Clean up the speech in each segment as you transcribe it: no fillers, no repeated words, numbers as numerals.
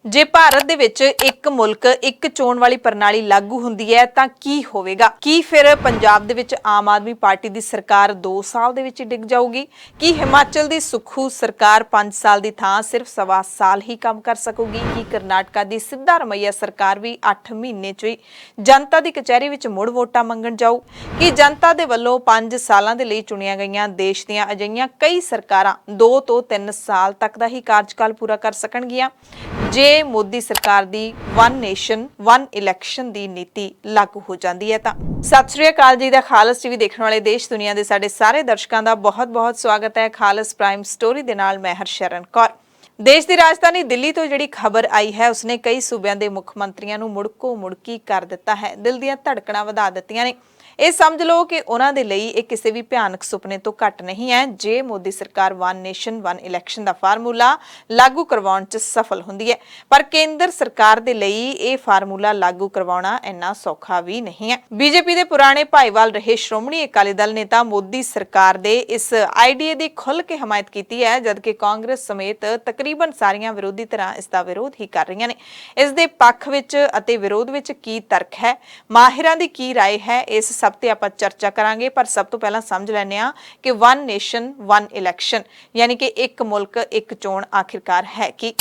ਜੇ ਭਾਰਤ ਦੇ ਵਿੱਚ ਇੱਕ ਮੁਲਕ ਇੱਕ ਚੋਣ ਵਾਲੀ ਪ੍ਰਣਾਲੀ ਲਾਗੂ ਹੁੰਦੀ ਹੈ ਤਾਂ ਕੀ ਹੋਵੇਗਾ? ਕੀ ਫਿਰ ਪੰਜਾਬ ਦੇ ਵਿੱਚ ਆਮ ਆਦਮੀ ਪਾਰਟੀ ਦੀ ਸਰਕਾਰ 2 ਸਾਲ ਦੇ ਵਿੱਚ ਡਿੱਗ ਜਾਊਗੀ? ਕੀ ਹਿਮਾਚਲ ਦੀ ਸੁਖੂ ਸਰਕਾਰ 5 ਸਾਲ ਦੀ ਥਾਂ ਸਿਰਫ ਸਵਾ ਸਾਲ ਹੀ ਕੰਮ ਕਰ ਸਕੂਗੀ? ਕੀ ਕਰਨਾਟਕਾ ਦੀ ਸਿੱਧਾਰਮਈਆ ਸਰਕਾਰ ਵੀ 8 ਮਹੀਨੇ 'ਚ ਹੀ ਜਨਤਾ ਦੀ ਕਚਹਿਰੀ ਵਿੱਚ ਮੁੜ ਵੋਟਾਂ ਮੰਗਣ ਜਾਊ? ਕੀ ਜਨਤਾ ਦੇ ਵੱਲੋਂ 5 ਸਾਲਾਂ ਦੇ ਲਈ ਚੁਣੀਆਂ ਗਈਆਂ ਦੇਸ਼ ਦੀਆਂ ਅਜਿਹੀਆਂ ਕਈ ਸਰਕਾਰਾਂ 2 ਤੋਂ 3 ਸਾਲ ਤੱਕ ਦਾ ਹੀ ਕਾਰਜਕਾਲ ਪੂਰਾ ਕਰ ਸਕਣਗੀਆਂ ਜੇ ਮੋਦੀ ਸਰਕਾਰ ਦੀ ਵਨ ਨੇਸ਼ਨ ਵਨ ਇਲੈਕਸ਼ਨ ਦੀ ਨੀਤੀ ਲਾਗੂ ਹੋ ਜਾਂਦੀ ਹੈ ਤਾਂ? ਸਤਿ ਸ਼੍ਰੀ ਅਕਾਲ ਜੀ ਦਾ ਖਾਲਸ ਟੀਵੀ ਦੇਖਣ ਵਾਲੇ ਦੇਸ਼ ਦੁਨੀਆ ਦੇ ਸਾਡੇ ਸਾਰੇ ਦਰਸ਼ਕਾਂ ਦਾ ਬਹੁਤ-ਬਹੁਤ ਸਵਾਗਤ ਹੈ। ਖਾਲਸ ਪ੍ਰਾਈਮ ਸਟੋਰੀ ਦੇ ਨਾਲ ਮੈਂ ਹਰਸ਼ਰਨ ਕੌਰ। ਦੇਸ਼ ਦੀ ਰਾਜਧਾਨੀ ਦਿੱਲੀ ਤੋਂ ਜਿਹੜੀ ਖਬਰ ਆਈ ਹੈ ਉਸਨੇ ਕਈ ਸੂਬਿਆਂ ਦੇ ਮੁੱਖ ਮੰਤਰੀਆਂ ਨੂੰ ਮੁੜਕੋ ਮੁੜਕੀ ਕਰ ਦਿੱਤਾ ਹੈ। ਦਿਲ ਦੀਆਂ ਧੜਕਣਾਂ ਵਧਾ ਦਿੱਤੀਆਂ ਨੇ। ਇਹ ਸਮਝ ਲਓ ਕਿ ਉਹਨਾਂ ਦੇ ਲਈ ਇਹ ਕਿਸੇ ਵੀ ਭਿਆਨਕ ਸੁਪਨੇ ਤੋਂ ਘੱਟ ਨਹੀਂ ਹੈ ਜੇ ਮੋਦੀ ਸਰਕਾਰ ਵਨ ਨੇਸ਼ਨ ਵਨ ਇਲੈਕਸ਼ਨ ਦਾ ਫਾਰਮੂਲਾ ਲਾਗੂ ਕਰਵਾਉਣ 'ਚ ਸਫਲ ਹੁੰਦੀ ਹੈ। ਪਰ ਕੇਂਦਰ ਸਰਕਾਰ ਦੇ ਲਈ ਇਹ ਫਾਰਮੂਲਾ ਲਾਗੂ ਕਰਵਾਉਣਾ ਇੰਨਾ ਸੌਖਾ ਵੀ ਨਹੀਂ ਹੈ। ਬੀਜੇਪੀ ਦੇ ਪੁਰਾਣੇ ਭਾਈਵਾਲ ਰਹੇ ਸ਼੍ਰੋਮਣੀ ਅਕਾਲੀ ਦਲ ਨੇ ਤਾਂ ਮੋਦੀ ਸਰਕਾਰ ਦੇ ਇਸ ਆਈਡੀਏ ਦੀ ਖੁੱਲ੍ਹ ਕੇ ਹਮਾਇਤ ਕੀਤੀ ਹੈ, ਜਦਕਿ ਕਾਂਗਰਸ ਸਮੇਤ ਤਕਰੀਬਨ ਸਾਰੀਆਂ ਵਿਰੋਧੀ ਧਿਰਾਂ ਇਸ ਦਾ ਵਿਰੋਧ ਹੀ ਕਰ ਰਹੀਆਂ ਨੇ। ਇਸ ਦੇ ਪੱਖ ਵਿੱਚ ਅਤੇ ਵਿਰੋਧ ਵਿੱਚ ਕੀ ਤਰਕ ਹੈ, ਮਾਹਿਰਾਂ ਦੀ ਕੀ ਰਾਏ ਹੈ, ਇਸ ਸਭ ਤੇ ਆਪਾਂ ਚਰਚਾ ਕਰਾਂਗੇ। ਪਰ ਸਭ ਤੋਂ ਪਹਿਲਾਂ ਸਮਝ ਲੈਂਦੇ ਹਾਂ ਕਿ ਵਨ ਨੇਸ਼ਨ ਵਨ ਇਲੈਕਸ਼ਨ ਯਾਨੀ ਕਿ ਇੱਕ ਮੁਲਕ ਇੱਕ ਚੋਣ ਆਖਿਰਕਾਰ ਹੈ ਕੀ।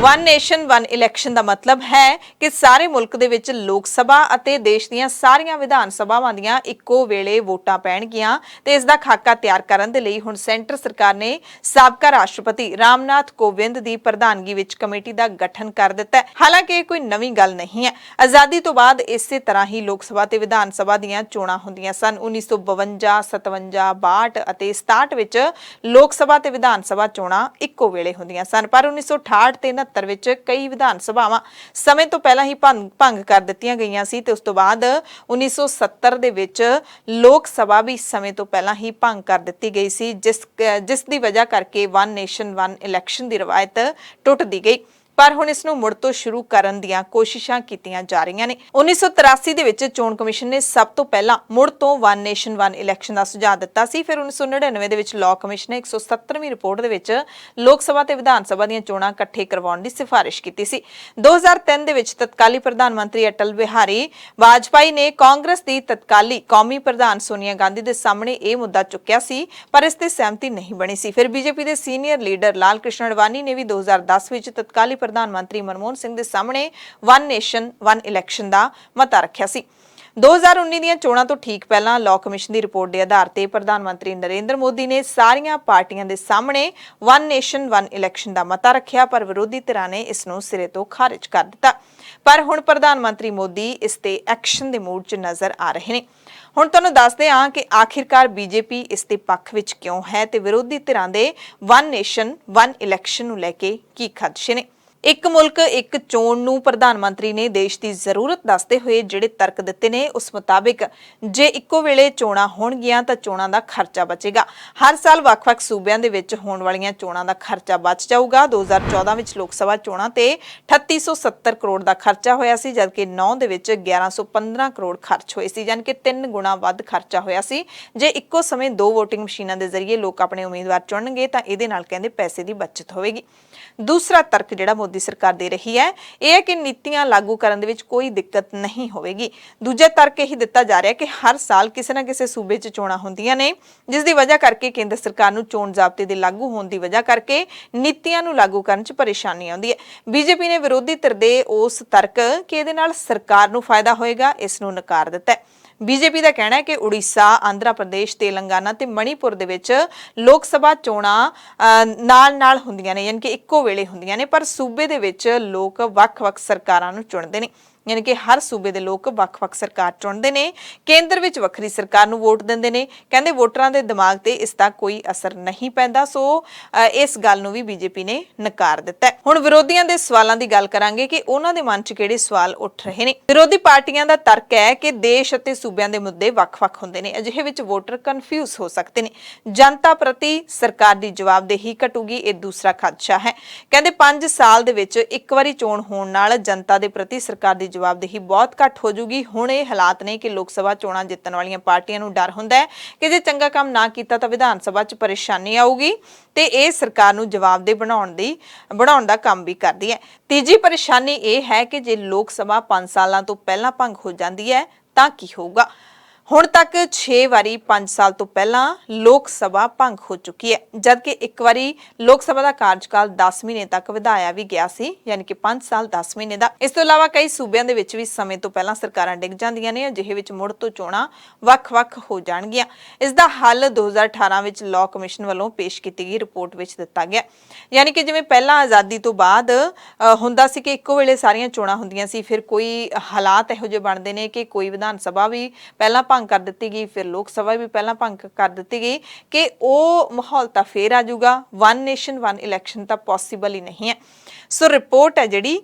ਵਨ ਨੇਸ਼ਨ ਵਨ ਇਲੈਕਸ਼ਨ ਦਾ ਮਤਲਬ ਹੈ ਕਿ ਸਾਰੇ ਮੁਲਕ ਦੇ ਵਿੱਚ ਲੋਕ ਸਭਾ ਅਤੇ ਦੇਸ਼ ਦੀਆਂ ਸਾਰੀਆਂ ਵਿਧਾਨ ਸਭਾਵਾਂ ਦੀਆਂ ਇੱਕੋ ਵੇਲੇ ਵੋਟਾਂ ਪੈਣਗੀਆਂ ਤੇ ਇਸ ਦਾ ਖਾਕਾ ਤਿਆਰ ਕਰਨ ਦੇ ਲਈ ਹੁਣ ਸੈਂਟਰ ਸਰਕਾਰ ਨੇ ਸਾਬਕਾ ਰਾਸ਼ਟਰਪਤੀ ਰਾਮਨਾਥ ਕੋਵਿੰਦ ਦੀ ਪ੍ਰਧਾਨਗੀ ਵਿੱਚ ਕਮੇਟੀ ਦਾ ਗਠਨ ਕਰ ਦਿੱਤਾ ਹੈ। ਹਾਲਾਂਕਿ ਇਹ ਕੋਈ ਨਵੀਂ ਗੱਲ ਨਹੀਂ ਹੈ। ਆਜ਼ਾਦੀ ਤੋਂ ਬਾਅਦ ਇਸੇ ਤਰ੍ਹਾਂ ਹੀ ਲੋਕ ਸਭਾ ਤੇ ਵਿਧਾਨ ਸਭਾ ਦੀਆਂ ਚੋਣਾਂ ਹੁੰਦੀਆਂ ਸਨ। 1952, 57, 62 ਅਤੇ 67 ਵਿੱਚ ਲੋਕ ਸਭਾ ਤੇ ਵਿਧਾਨ ਸਭਾ ਚੋਣਾਂ ਇੱਕੋ ਵੇਲੇ ਹੁੰਦੀਆਂ ਸਨ। ਪਰ 1968 ਤੇ ਵਿੱਚ ਕਈ ਵਿਧਾਨ ਸਭਾਵਾਂ ਸਮੇਂ ਤੋਂ ਪਹਿਲਾਂ ਹੀ ਭੰਗ ਕਰ ਦਿੱਤੀਆਂ ਗਈਆਂ ਸੀ ਤੇ ਉਸ ਤੋਂ ਬਾਅਦ 1970 ਦੇ ਵਿੱਚ ਲੋਕ ਸਭਾ ਵੀ ਸਮੇਂ ਤੋਂ ਪਹਿਲਾਂ ਹੀ ਭੰਗ ਕਰ ਦਿੱਤੀ ਗਈ ਸੀ, ਜਿਸ ਦੀ ਵਜ੍ਹਾ ਕਰਕੇ ਵਨ ਨੇਸ਼ਨ ਵਨ ਇਲੈਕਸ਼ਨ ਦੀ ਰਵਾਇਤ ਟੁੱਟਦੀ ਗਈ। ਪਰ ਹੁਣ ਇਸ ਨੂੰ ਮੁੜ ਤੋਂ ਸ਼ੁਰੂ ਕਰਨ ਦੀਆਂ ਕੋਸ਼ਿਸ਼ਾਂ ਕੀਤੀਆਂ ਜਾ ਰਹੀਆਂ ਨੇ। 1983 ਦੇ ਵਿੱਚ ਚੋਣ ਕਮਿਸ਼ਨ ਨੇ ਸਭ ਤੋਂ ਪਹਿਲਾਂ ਮੁੜ ਤੋਂ ਵਨ ਨੇਸ਼ਨ ਵਨ ਇਲੈਕਸ਼ਨ ਦਾ ਸੁਝਾਅ ਦਿੱਤਾ ਸੀ। ਫਿਰ 1999 ਦੇ ਵਿੱਚ ਲਾਅ ਕਮਿਸ਼ਨ ਨੇ 170ਵੀਂ ਰਿਪੋਰਟ ਦੇ ਵਿੱਚ ਲੋਕ ਸਭਾ ਤੇ ਵਿਧਾਨ ਸਭਾ ਦੀਆਂ ਚੋਣਾਂ ਇਕੱਠੇ ਕਰਵਾਉਣ ਦੀ ਸਿਫਾਰਿਸ਼ ਕੀਤੀ ਸੀ। 2003 ਦੇ ਵਿੱਚ ਤਤਕਾਲੀ ਪ੍ਰਧਾਨ ਮੰਤਰੀ ਅਟਲ ਬਿਹਾਰੀ ਵਾਜਪਾਈ ਨੇ ਕਾਂਗਰਸ ਦੀ ਤਤਕਾਲੀ ਕੌਮੀ ਪ੍ਰਧਾਨ ਸੋਨੀਆ ਗਾਂਧੀ ਦੇ ਸਾਹਮਣੇ ਇਹ ਮੁੱਦਾ ਚੁੱਕਿਆ ਸੀ, ਪਰ ਇਸ ਤੇ ਸਹਿਮਤੀ ਨਹੀਂ ਬਣੀ ਸੀ। ਫਿਰ ਬੀਜੇਪੀ ਦੇ ਸੀਨੀਅਰ ਲੀਡਰ ਲਾਲ ਕ੍ਰਿਸ਼ਨ ਅਡਵਾਨੀ ਨੇ ਵੀ 2010 ਵਿੱਚ ਤਤਕਾਲੀ ਪ੍ਰਧਾਨ ਮੰਤਰੀ ਮਨਮੋਹਨ ਸਿੰਘ ਦੇ ਸਾਹਮਣੇ ਵਨ ਨੇਸ਼ਨ ਵਨ ਇਲੈਕਸ਼ਨ ਦਾ ਮਤਾ ਰੱਖਿਆ ਸੀ। 2019 ਦੀਆਂ ਚੋਣਾਂ ਤੋਂ ਠੀਕ ਪਹਿਲਾਂ ਲਾਅ ਕਮਿਸ਼ਨ ਦੀ ਰਿਪੋਰਟ ਦੇ ਆਧਾਰ ਤੇ ਪ੍ਰਧਾਨ ਮੰਤਰੀ ਨਰਿੰਦਰ ਮੋਦੀ ਨੇ ਸਾਰੀਆਂ ਪਾਰਟੀਆਂ ਦੇ ਸਾਹਮਣੇ ਵਨ ਨੇਸ਼ਨ ਵਨ ਇਲੈਕਸ਼ਨ ਦਾ ਮਤਾ ਰੱਖਿਆ, ਪਰ ਵਿਰੋਧੀ ਧਿਰਾਂ ਨੇ ਇਸ ਨੂੰ ਸਿਰੇ ਤੋਂ ਖਾਰਿਜ ਕਰ ਦਿੱਤਾ। ਪਰ ਹੁਣ ਪ੍ਰਧਾਨ ਮੰਤਰੀ ਮੋਦੀ ਇਸ ਤੇ ਐਕਸ਼ਨ ਦੇ ਮੂਡ 'ਚ ਨਜ਼ਰ ਆ ਰਹੇ ਨੇ। ਹੁਣ ਤੁਹਾਨੂੰ ਦੱਸਦੇ ਹਾਂ ਕਿ ਆਖਿਰਕਾਰ ਬੀਜੇਪੀ ਇਸ ਦੇ ਪੱਖ ਵਿੱਚ ਕਿਉਂ ਹੈ ਤੇ ਵਿਰੋਧੀ ਧਿਰਾਂ ਦੇ ਵਨ ਨੇਸ਼ਨ ਵਨ ਇਲੈਕਸ਼ਨ ਨੂੰ ਲੈ ਕੇ ਕੀ ਖਦਸ਼ੇ ਨੇ। ਇੱਕ ਮੁਲਕ ਇੱਕ ਚੋਣ ਨੂੰ ਪ੍ਰਧਾਨ ਮੰਤਰੀ ਨੇ ਦੇਸ਼ ਦੀ ਜ਼ਰੂਰਤ ਦੱਸਦੇ ਹੋਏ ਜਿਹੜੇ ਤਰਕ ਦਿੱਤੇ ਨੇ ਉਸ ਮੁਤਾਬਿਕ ਜੇ ਇੱਕੋ ਵੇਲੇ ਚੋਣਾਂ ਹੋਣਗੀਆਂ ਤਾਂ ਚੋਣਾਂ ਦਾ ਖਰਚਾ ਬਚੇਗਾ। ਹਰ ਸਾਲ ਵੱਖ-ਵੱਖ ਸੂਬਿਆਂ ਦੇ ਵਿੱਚ ਹੋਣ ਵਾਲੀਆਂ ਚੋਣਾਂ ਦਾ ਖਰਚਾ ਬਚ ਜਾਊਗਾ। 2014 ਵਿੱਚ ਲੋਕ ਸਭਾ ਚੋਣਾਂ ਤੇ 3870 ਕਰੋੜ ਦਾ ਖਰਚਾ ਹੋਇਆ ਸੀ, ਜਦਕਿ 9 ਦੇ ਵਿੱਚ 1115 ਕਰੋੜ ਖਰਚ ਹੋਏ ਸੀ, ਯਾਨੀ ਕਿ 3 ਗੁਣਾ ਵੱਧ ਖਰਚਾ ਹੋਇਆ ਸੀ। ਜੇ ਇੱਕੋ ਸਮੇਂ 2 ਵੋਟਿੰਗ ਮਸ਼ੀਨਾਂ ਦੇ ਜ਼ਰੀਏ ਲੋਕ ਆਪਣੇ ਉਮੀਦਵਾਰ ਚੁਣਨਗੇ ਤਾਂ ਇਹਦੇ ਨਾਲ ਕਹਿੰਦੇ ਪੈਸੇ ਦੀ ਬਚਤ ਹੋਵੇਗੀ। ਦੂਸਰਾ ਤਰਕ ਜਿਹੜਾ ਮੋਦੀ ਸਰਕਾਰ ਦੇ ਰਹੀ ਹੈ ਇਹ ਹੈ ਕਿ ਨੀਤੀਆਂ ਲਾਗੂ ਕਰਨ ਦੇ ਵਿੱਚ ਕੋਈ ਦਿੱਕਤ ਨਹੀਂ ਹੋਵੇਗੀ। ਦੂਜਾ ਤਰਕ ਇਹ ਦਿੱਤਾ ਜਾ ਰਿਹਾ ਕਿ ਹਰ ਸਾਲ ਕਿਸੇ ਨਾ ਕਿਸੇ ਸੂਬੇ 'ਚ ਚੋਣਾਂ ਹੁੰਦੀਆਂ ਨੇ, ਜਿਸ ਦੀ ਵਜ੍ਹਾ ਕਰਕੇ ਕੇਂਦਰ ਸਰਕਾਰ ਨੂੰ ਚੋਣ ਜ਼ਾਬਤੇ ਦੇ ਲਾਗੂ ਹੋਣ ਦੀ ਵਜ੍ਹਾ ਕਰਕੇ ਨੀਤੀਆਂ ਨੂੰ ਲਾਗੂ ਕਰਨ 'ਚ ਪਰੇਸ਼ਾਨੀ ਆਉਂਦੀ ਹੈ। ਬੀਜੇਪੀ ਨੇ ਵਿਰੋਧੀ ਧਿਰ ਦੇ ਉਸ ਤਰਕ ਕਿ ਇਹਦੇ ਨਾਲ ਸਰਕਾਰ ਨੂੰ ਫਾਇਦਾ ਹੋਏਗਾ ਇਸ ਨੂੰ ਨਕਾਰ ਦਿੱਤਾ ਹੈ। ਬੀਜੇਪੀ ਦਾ ਕਹਿਣਾ ਹੈ ਕਿ ਉੜੀਸਾ, ਆਂਧਰਾ ਪ੍ਰਦੇਸ਼, ਤੇਲੰਗਾਨਾ ਤੇ ਮਣੀਪੁਰ ਦੇ ਵਿੱਚ ਲੋਕ ਸਭਾ ਚੋਣਾਂ ਨਾਲ ਹੁੰਦੀਆਂ ਨੇ, ਯਾਨੀ ਕਿ ਇੱਕੋ ਵੇਲੇ ਹੁੰਦੀਆਂ ਨੇ, ਪਰ ਸੂਬੇ ਦੇ ਵਿੱਚ ਲੋਕ ਵੱਖ-ਵੱਖ ਸਰਕਾਰਾਂ ਨੂੰ ਚੁਣਦੇ ਨੇ। ਯਾਨੀ ਕਿ ਹਰ ਸੂਬੇ ਦੇ ਲੋਕ ਵੱਖ-ਵੱਖ ਸਰਕਾਰ ਚੁਣਦੇ ਨੇ, ਕੇਂਦਰ ਵਿੱਚ ਵੱਖਰੀ ਸਰਕਾਰ ਨੂੰ ਵੋਟ ਦਿੰਦੇ ਨੇ। ਕਹਿੰਦੇ ਵੋਟਰਾਂ ਦੇ ਦਿਮਾਗ ਤੇ ਇਸ ਦਾ ਕੋਈ ਅਸਰ ਨਹੀਂ ਪੈਂਦਾ, ਸੋ ਇਸ ਗੱਲ ਨੂੰ ਵੀ ਬੀਜੇਪੀ ਨੇ ਨਕਾਰ ਦਿੱਤਾ। ਹੁਣ ਵਿਰੋਧੀਆਂ ਦੇ ਸਵਾਲਾਂ ਦੀ ਗੱਲ ਕਰਾਂਗੇ ਕਿ ਉਹਨਾਂ ਦੇ ਮਨ 'ਚ ਕਿਹੜੇ ਸਵਾਲ ਉੱਠ ਰਹੇ ਨੇ। ਵਿਰੋਧੀ ਪਾਰਟੀਆਂ ਦਾ ਤਰਕ ਹੈ ਕਿ ਦੇਸ਼ ਅਤੇ ਸੂਬਿਆਂ ਦੇ ਮੁੱਦੇ ਵੱਖ-ਵੱਖ ਹੁੰਦੇ ਨੇ, ਅਜਿਹੇ ਵਿੱਚ ਵੋਟਰ ਕਨਫਿਊਜ਼ ਹੋ ਸਕਦੇ ਨੇ, ਜਨਤਾ ਪ੍ਰਤੀ ਸਰਕਾਰ ਦੀ ਜਵਾਬਦੇਹੀ ਘਟੂਗੀ, ਇਹ ਦੂਸਰਾ ਖਦਸ਼ਾ ਹੈ। ਕਹਿੰਦੇ 5 ਸਾਲ ਦੇ ਵਿੱਚ ਇੱਕ ਵਾਰੀ ਚੋਣ ਹੋਣ ਨਾਲ ਜਨਤਾ ਦੇ ਪ੍ਰਤੀ ਸਰਕਾਰ ਦੀ ਜਵਾਬਦੇਹੀ ਬਹੁਤ ਘੱਟ ਹੋ ਜੂਗੀ। ਹੁਣ ਇਹ ਹਾਲਾਤ ਨੇ ਕਿ ਲੋਕ ਸਭਾ ਚੋਣਾਂ ਜਿੱਤਣ ਵਾਲੀਆਂ ਪਾਰਟੀਆਂ ਨੂੰ ਡਰ ਹੁੰਦਾ ਹੈ ਕਿ ਜੇ ਚੰਗਾ ਕੰਮ ਨਾ ਕੀਤਾ ਤਾਂ ਵਿਧਾਨ ਸਭਾ 'ਚ ਪਰੇਸ਼ਾਨੀ ਆਊਗੀ ਤੇ ਇਹ ਸਰਕਾਰ ਨੂੰ ਜਵਾਬਦੇਹ ਬਣਾਉਣ ਦਾ ਕੰਮ ਵੀ ਕਰਦੀ ਹੈ। ਤੀਜੀ ਪਰੇਸ਼ਾਨੀ ਇਹ ਹੈ ਕਿ ਜੇ ਲੋਕ ਸਭਾ 5 ਸਾਲਾਂ ਤੋਂ ਪਹਿਲਾਂ ਭੰਗ ਹੋ ਜਾਂਦੀ ਹੈ ਤਾਂ ਕੀ ਹੋਊਗਾ। ਹੁਣ ਤੱਕ 6 ਵਾਰੀ 5 ਸਾਲ ਤੋਂ ਪਹਿਲਾਂ ਲੋਕ ਸਭਾ ਭੰਗ ਹੋ ਚੁੱਕੀ ਹੈ, ਜਦਕਿ ਇੱਕ ਵਾਰੀ ਲੋਕ ਸਭਾ ਦਾ ਕਾਰਜਕਾਲ 10 ਮਹੀਨੇ ਤੱਕ ਵਧਾਇਆ ਵੀ ਗਿਆ ਸੀ, ਯਾਨੀ ਕਿ 5 ਸਾਲ 10 ਮਹੀਨੇ ਦਾ। ਇਸ ਤੋਂ ਇਲਾਵਾ ਕਈ ਸੂਬਿਆਂ ਦੇ ਵਿੱਚ ਵੀ ਸਮੇਂ ਤੋਂ ਪਹਿਲਾਂ ਸਰਕਾਰਾਂ ਡਿੱਗ ਜਾਂਦੀਆਂ ਨੇ, ਅਜਿਹੇ ਵਿੱਚ ਮੁੜ ਤੋਂ ਚੋਣਾਂ ਵੱਖ-ਵੱਖ ਹੋ ਜਾਣਗੀਆਂ। ਇਸ ਦਾ ਹੱਲ 2018 ਵਿੱਚ ਲਾਅ ਕਮਿਸ਼ਨ ਵੱਲੋਂ ਪੇਸ਼ ਕੀਤੀ ਗਈ ਰਿਪੋਰਟ ਵਿੱਚ ਦਿੱਤਾ ਗਿਆ। ਯਾਨੀ ਕਿ ਜਿਵੇਂ ਪਹਿਲਾਂ ਆਜ਼ਾਦੀ ਤੋਂ ਬਾਅਦ ਹੁੰਦਾ ਸੀ ਕਿ ਇੱਕੋ ਵੇਲੇ ਸਾਰੀਆਂ ਚੋਣਾਂ ਹੁੰਦੀਆਂ ਸੀ, ਫਿਰ ਕੋਈ ਹਾਲਾਤ ਇਹੋ ਜਿਹੇ ਬਣਦੇ ਨੇ ਕਿ ਕੋਈ ਵਿਧਾਨ ਸਭਾ ਵੀ ਪਹਿਲਾਂ ਭੰਗ ਕਰ ਦਿੱਤੀ ਗਈ, ਫਿਰ ਲੋਕ ਸਭਾ ਵੀ ਪਹਿਲਾਂ ਭੰਗ ਕਰ ਦਿੱਤੀ ਗਈ, ਕਿ ਉਹ ਮਾਹੌਲ ਤਾਂ ਫੇਰ ਆ ਜਾਊਗਾ। ਵਨ ਨੇਸ਼ਨ ਵਨ ਇਲੈਕਸ਼ਨ ਤਾਂ ਪੋਸੀਬਲ ਹੀ ਨਹੀਂ ਹੈ। ਸੋ ਰਿਪੋਰਟ ਹੈ ਜਿਹੜੀ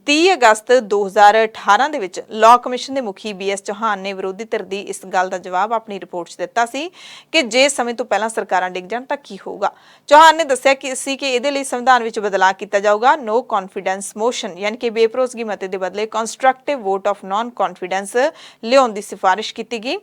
30 ਅਗਸਤ 2018 ਦੇ ਵਿੱਚ ਲਾਅ ਕਮਿਸ਼ਨ ਦੇ ਮੁਖੀ BS ਚੌਹਾਨ ਨੇ ਵਿਰੋਧੀ ਧਿਰ ਦੀ ਇਸ ਗੱਲ ਦਾ ਜਵਾਬ ਆਪਣੀ ਰਿਪੋਰਟ 'ਚ ਦਿੱਤਾ ਸੀ ਕਿ ਜੇ ਸਮੇਂ ਤੋਂ ਪਹਿਲਾਂ ਸਰਕਾਰਾਂ ਡਿੱਗ ਜਾਣ ਤਾਂ ਕੀ ਹੋਊਗਾ। ਚੌਹਾਨ ਨੇ ਦੱਸਿਆ ਕਿ ਇਹਦੇ ਲਈ ਸੰਵਿਧਾਨ ਵਿੱਚ ਬਦਲਾਅ ਕੀਤਾ ਜਾਊਗਾ। ਨੋ ਕੌਨਫੀਡੈਂਸ ਮੋਸ਼ਨ ਯਾਨੀ ਕਿ ਬੇਭਰੋਸਗੀ ਮਤੇ ਦੇ ਬਦਲੇ constructive vote of non confidence ਲਿਆਉਣ ਦੀ ਸਿਫਾਰਿਸ਼ ਕੀਤੀ ਗਈ।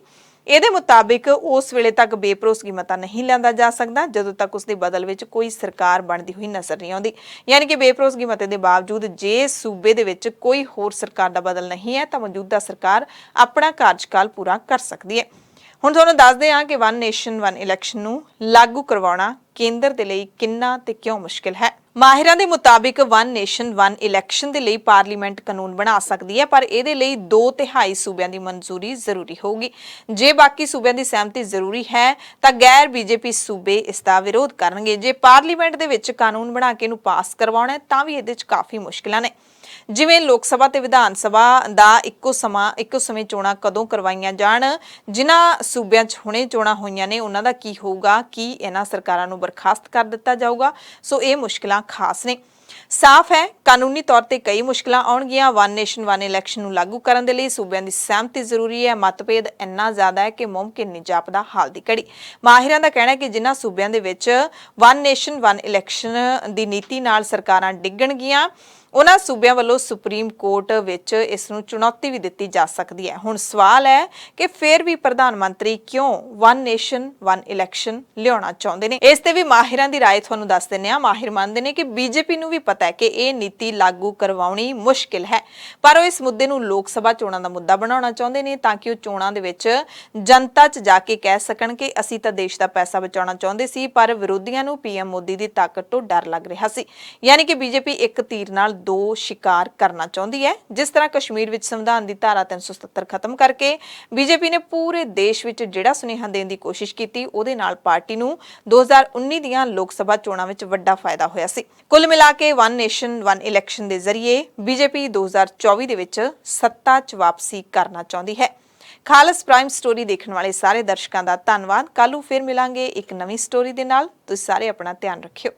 ਇਹਦੇ ਮੁਤਾਬਿਕ ਉਸ ਵੇਲੇ ਤੱਕ ਬੇਭਰੋਸਗੀ ਮਤਾ ਨਹੀਂ ਲਿਆਂਦਾ ਜਾ ਸਕਦਾ ਜਦੋਂ ਤੱਕ ਉਸ ਦੇ ਬਦਲ ਵਿੱਚ ਕੋਈ ਸਰਕਾਰ ਬਣਦੀ ਹੋਈ ਨਜ਼ਰ ਨਹੀਂ ਆਉਂਦੀ। ਯਾਨੀ ਕਿ ਬੇਭਰੋਸਗੀ ਮਤੇ ਦੇ ਬਾਵਜੂਦ ਜੇ ਸੂਬੇ ਦੇ ਵਿੱਚ ਕੋਈ ਹੋਰ ਸਰਕਾਰ ਦਾ ਬਦਲ ਨਹੀਂ ਹੈ ਤਾਂ ਮੌਜੂਦਾ ਸਰਕਾਰ ਆਪਣਾ ਕਾਰਜਕਾਲ ਪੂਰਾ ਕਰ ਸਕਦੀ ਹੈ। ਹੁਣ ਤੁਹਾਨੂੰ ਦੱਸਦੇ ਹਾਂ ਕਿ ਵਨ ਨੇਸ਼ਨ ਵਨ ਇਲੈਕਸ਼ਨ ਨੂੰ ਲਾਗੂ ਕਰਵਾਉਣਾ ਕੇਂਦਰ ਦੇ ਲਈ ਕਿੰਨਾ ਤੇ ਕਿਉਂ ਮੁਸ਼ਕਿਲ ਹੈ। ਮਾਹਿਰਾਂ ਦੇ ਮੁਤਾਬਿਕ ਵਨ ਨੇਸ਼ਨ ਵਨ ਇਲੈਕਸ਼ਨ ਦੇ ਲਈ ਪਾਰਲੀਮੈਂਟ ਕਾਨੂੰਨ ਬਣਾ ਸਕਦੀ ਹੈ, ਪਰ ਇਹਦੇ ਲਈ 2/3 ਸੂਬਿਆਂ ਦੀ ਮਨਜ਼ੂਰੀ ਜ਼ਰੂਰੀ ਹੋਊਗੀ। ਜੇ ਬਾਕੀ ਸੂਬਿਆਂ ਦੀ ਸਹਿਮਤੀ ਜ਼ਰੂਰੀ ਹੈ ਤਾਂ ਗੈਰ BJP ਸੂਬੇ ਇਸ ਦਾ ਵਿਰੋਧ ਕਰਨਗੇ। ਜੇ ਪਾਰਲੀਮੈਂਟ ਦੇ ਵਿੱਚ ਕਾਨੂੰਨ ਬਣਾ ਕੇ ਇਹਨੂੰ ਪਾਸ ਕਰਵਾਉਣਾ ਹੈ ਤਾਂ ਵੀ ਇਹਦੇ 'ਚ ਕਾਫੀ ਮੁਸ਼ਕਿਲਾਂ ਨੇ। ਜਿਵੇਂ ਲੋਕ ਸਭਾ ਤੇ ਵਿਧਾਨ ਸਭਾ ਦਾ ਇੱਕੋ ਸਮੇਂ ਚੋਣਾਂ ਕਦੋਂ ਕਰਵਾਈਆਂ ਜਾਣ, ਜਿਨ੍ਹਾਂ ਸੂਬਿਆਂ 'ਚ ਹੁਣੇ ਚੋਣਾਂ ਹੋਈਆਂ ਨੇ ਉਹਨਾਂ ਦਾ ਕੀ ਹੋਊਗਾ, ਕੀ ਇਹਨਾਂ ਸਰਕਾਰਾਂ ਨੂੰ ਬਰਖਾਸਤ ਕਰ ਦਿੱਤਾ ਜਾਊਗਾ। ਸੋ ਇਹ ਮੁਸ਼ਕਿਲਾਂ ਖਾਸ ਨੇ। ਸਾਫ਼ ਹੈ ਕਾਨੂੰਨੀ ਤੌਰ ਤੇ ਕਈ ਮੁਸ਼ਕਿਲਾਂ ਆਉਣਗੀਆਂ। ਵਨ ਨੇਸ਼ਨ ਵਨ ਇਲੈਕਸ਼ਨ ਨੂੰ ਲਾਗੂ ਕਰਨ ਦੇ ਲਈ ਸੂਬਿਆਂ ਦੀ ਸਹਿਮਤੀ ਜ਼ਰੂਰੀ ਹੈ। ਮਤਭੇਦ ਇੰਨਾ ਜ਼ਿਆਦਾ ਹੈ ਕਿ ਮੁਮਕਿਨ ਨਹੀਂ ਜਾਪਦਾ ਹਾਲ ਦੀ ਘੜੀ। ਮਾਹਿਰਾਂ ਦਾ ਕਹਿਣਾ ਹੈ ਕਿ ਜਿਨ੍ਹਾਂ ਸੂਬਿਆਂ ਦੇ ਵਿੱਚ ਵਨ ਨੇਸ਼ਨ ਵਨ ਇਲੈਕਸ਼ਨ ਦੀ ਨੀਤੀ ਨਾਲ ਸਰਕਾਰਾਂ ਡਿੱਗਣਗੀਆਂ ਉਹਨਾਂ ਸੂਬਿਆਂ ਵੱਲੋਂ ਸੁਪਰੀਮ ਕੋਰਟ ਵਿੱਚ ਇਸ ਨੂੰ ਚੁਣੌਤੀ ਵੀ ਦਿੱਤੀ ਜਾ ਸਕਦੀ ਹੈ। ਹੁਣ ਸਵਾਲ ਹੈ ਕਿ ਫਿਰ ਵੀ ਪ੍ਰਧਾਨ ਮੰਤਰੀ ਕਿਉਂ ਵਨ ਨੇਸ਼ਨ ਵਨ ਇਲੈਕਸ਼ਨ ਲਿਆਉਣਾ ਚਾਹੁੰਦੇ ਨੇ। ਇਸ ਤੇ ਵੀ ਮਾਹਿਰਾਂ ਦੀ ਰਾਏ ਤੁਹਾਨੂੰ ਦੱਸ ਦਿੰਦੇ ਹਾਂ। ਮਾਹਿਰ ਮੰਨਦੇ ਨੇ ਕਿ BJP ਨੂੰ ਵੀ ਪਤਾ ਹੈ ਕਿ ਇਹ ਨੀਤੀ ਲਾਗੂ ਕਰਵਾਉਣੀ ਮੁਸ਼ਕਿਲ ਹੈ, ਪਰ ਉਹ ਇਸ ਮੁੱਦੇ ਨੂੰ ਲੋਕ ਸਭਾ ਚੋਣਾਂ ਦਾ ਮੁੱਦਾ ਬਣਾਉਣਾ ਚਾਹੁੰਦੇ ਨੇ ਤਾਂ ਕਿ ਉਹ ਚੋਣਾਂ ਦੇ ਵਿੱਚ ਜਨਤਾ 'ਚ ਜਾ ਕੇ ਕਹਿ ਸਕਣ ਕਿ ਅਸੀਂ ਤਾਂ ਦੇਸ਼ ਦਾ ਪੈਸਾ ਬਚਾਉਣਾ ਚਾਹੁੰਦੇ ਸੀ, ਪਰ ਵਿਰੋਧੀਆਂ ਨੂੰ PM ਮੋਦੀ ਦੀ ਤਾਕਤ ਤੋਂ ਡਰ ਲੱਗ ਰਿਹਾ ਸੀ। ਯਾਨੀ ਕਿ BJP ਇੱਕ ਤੀਰ ਨਾਲ 2 ਸ਼ਿਕਾਰ ਕਰਨਾ ਚਾਹੁੰਦੀ ਹੈ। ਜਿਸ ਤਰ੍ਹਾਂ ਕਸ਼ਮੀਰ ਵਿੱਚ ਸੰਵਿਧਾਨ ਦੀ ਧਾਰਾ 377 ਖਤਮ ਕਰਕੇ BJP ਨੇ ਪੂਰੇ ਦੇਸ਼ ਵਿੱਚ ਜਿਹੜਾ ਸੁਨੇਹਾ ਦੇਣ ਦੀ ਕੋਸ਼ਿਸ਼ ਕੀਤੀ, ਉਹਦੇ ਨਾਲ ਪਾਰਟੀ ਨੂੰ 2019 ਦੀਆਂ ਲੋਕ ਸਭਾ ਚੋਣਾਂ ਵਿੱਚ ਵੱਡਾ ਫਾਇਦਾ ਹੋਇਆ ਸੀ। ਕੁੱਲ ਮਿਲਾ ਕੇ ਵਨ ਨੇਸ਼ਨ ਵਨ ਇਲੈਕਸ਼ਨ ਦੇ ਜ਼ਰੀਏ BJP 2024 ਦੇ ਵਿੱਚ ਸੱਤਾ 'ਚ ਵਾਪਸੀ ਕਰਨਾ ਚਾਹੁੰਦੀ ਹੈ। ਖਾਲਸ ਪ੍ਰਾਈਮ ਸਟੋਰੀ ਦੇਖਣ ਵਾਲੇ ਸਾਰੇ ਦਰਸ਼ਕਾਂ ਦਾ ਧੰਨਵਾਦ। ਕੱਲ੍ਹ ਨੂੰ ਫਿਰ ਮਿਲਾਂਗੇ ਇੱਕ ਨਵੀਂ ਸਟੋਰੀ ਦੇ ਨਾਲ। ਤੁਸੀਂ ਸਾਰੇ ਆਪਣਾ ਧਿਆਨ ਰੱਖਿਓ।